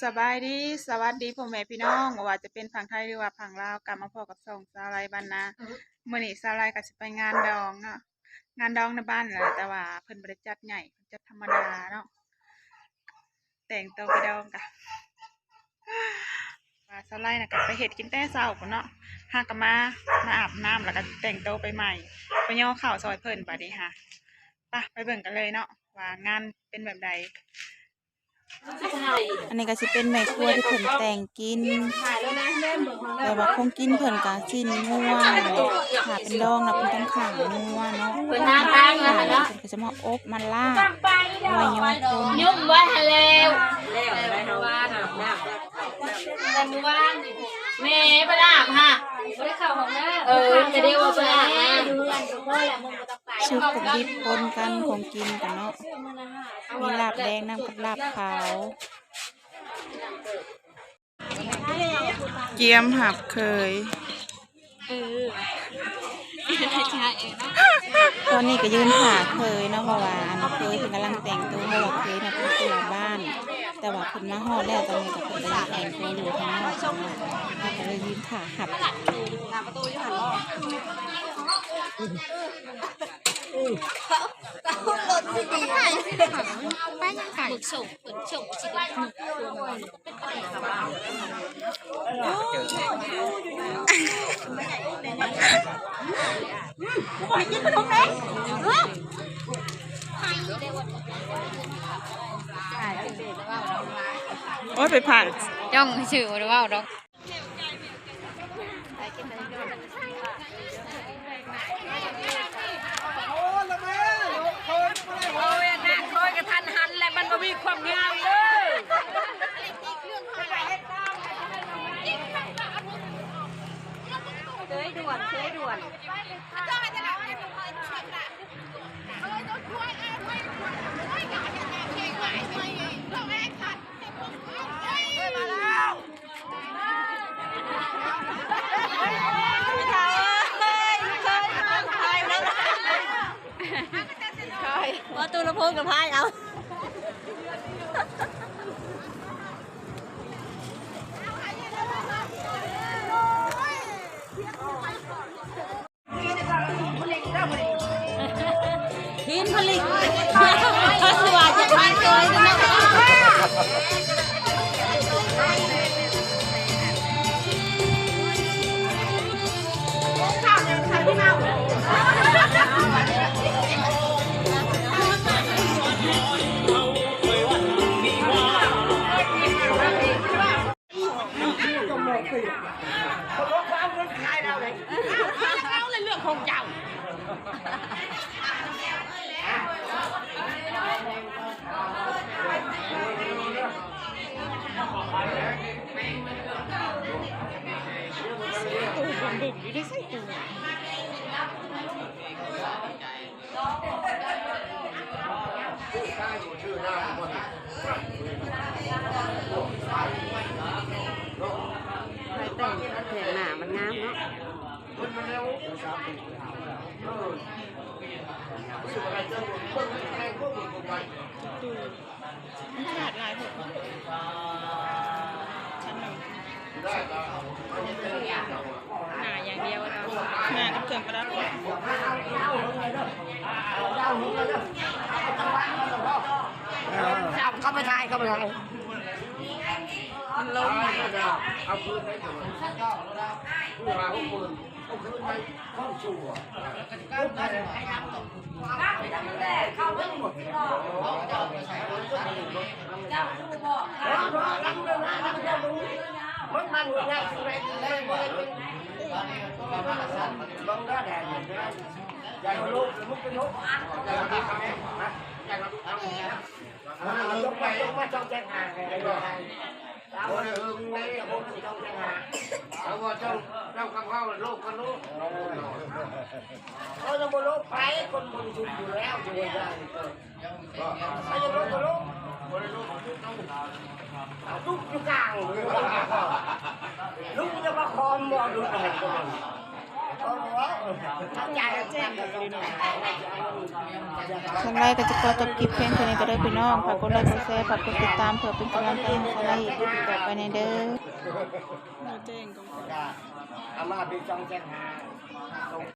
สบายดีสวัสดีพ่อแม่พี่น้องว่าจะเป็นฝั่งไทยหรือว่าฝั่งลาวกลับมาพบกับสองสาวไรบ้านนามื้อนี้สาวไรก็สิไปงานดองเนาะงานดองในบ้านแหละแต่ว่าเพิ่นบ่ได้จัดใหญ่เพิ่นจัดธรรมดาเนาะแต่งตัวไปดองกะว่าสาวไรน่ะก็ไปเฮ็ดกินแต่เช้าพุ่นเนาะหาก็มาอาบน้ำแล้วก็แต่งตัวไปใหม่ไปย่อข้าวซอยเพิ่นบัดนี้ค่ะไปเบิ่งกันเลยเนาะว่างานเป็นแบบใด อันนี้ก็สิเป็นแม่ครัวที่เพิ่นแต่งกินแต่ว่าคงกินเพิ่นก็สิ้นงัวถ้าเป็นดองนะเพิ่นต้องขังงัวเนาะเพิ่นก็จะมาอบมาลาบไว้ย้อนต้นยุ่งไว้ให้แล้วแม่ไปอาบฮะจะได้ว่าไปอาบนะชุบกับดิบปนกันของกินกันเนาะมีลาบแดงน้ำกับลาบขาวเกี๊ยมหับเคยตอนนี้ก็ยืนหาเคยเนาะเพราะว่าอันเคยเพิ่นกำลังแต่งตัวเพราะว่าเคยเนี่ยเป็นตัวบ้านแต่ว่าเพิ่นมาฮอดแล้วตอนนี้ก็เพิ่นกำลังแต่งตัวอยู่ทางนอกเนาะก็เลยยืนหาหับประตูอยู่หันออกรถสิดีไปยังไก่ส่งสิโอ้ยไปผ่านจ้องชื่อหรือว่าดอกมีความงามเลยด่วนว่าตัวละพงกับพายเอาหินผลิตสวัสดิ์จะไปเคยนะเรื่องของเจ้าแต่งหน้ามันงามเนาะมันขาดลายผมชั้นหนึ่งหน้าอย่างเดียวเราหน้ากับเครื่องประดับเข้าไปถ่ายมันลงเอาปืนไปถึงผู้มาพวกปืนเอาปืนไปเข้าสู่เข้าไปหมดเจ้าไปใส่รถเจ้าดูบ่รับเรื่องรับเรื่องมันง่ายเลยลงได้แดดใหญ่ลูกมุกเป็นลูกใหญ่ลูกใหญ่ลูกลงไปจ้องแจ้งห่างเลยเราในคนจ้องแจ้งห่างเราว่าเจ้ากับเขาโลกกันลูกเราจะโลกไปคนบริสุทธิ์อยู่แล้วจะได้เราจะโลกลูกอยู่กลางลูกจะมาคอมบ่ดูหน่อยก่อน สไลด์ก็จะขอจบคลิปเพียงเท่านี้ก็ได้พี่น้องฝากกดไลค์กดแชร์ฝากกดติดตามเพื่อเป็นกำลังใจให้สไลด์คลิปต่อไปในเด้อเราแจ้งตรง อามาปีจองแจ้งหา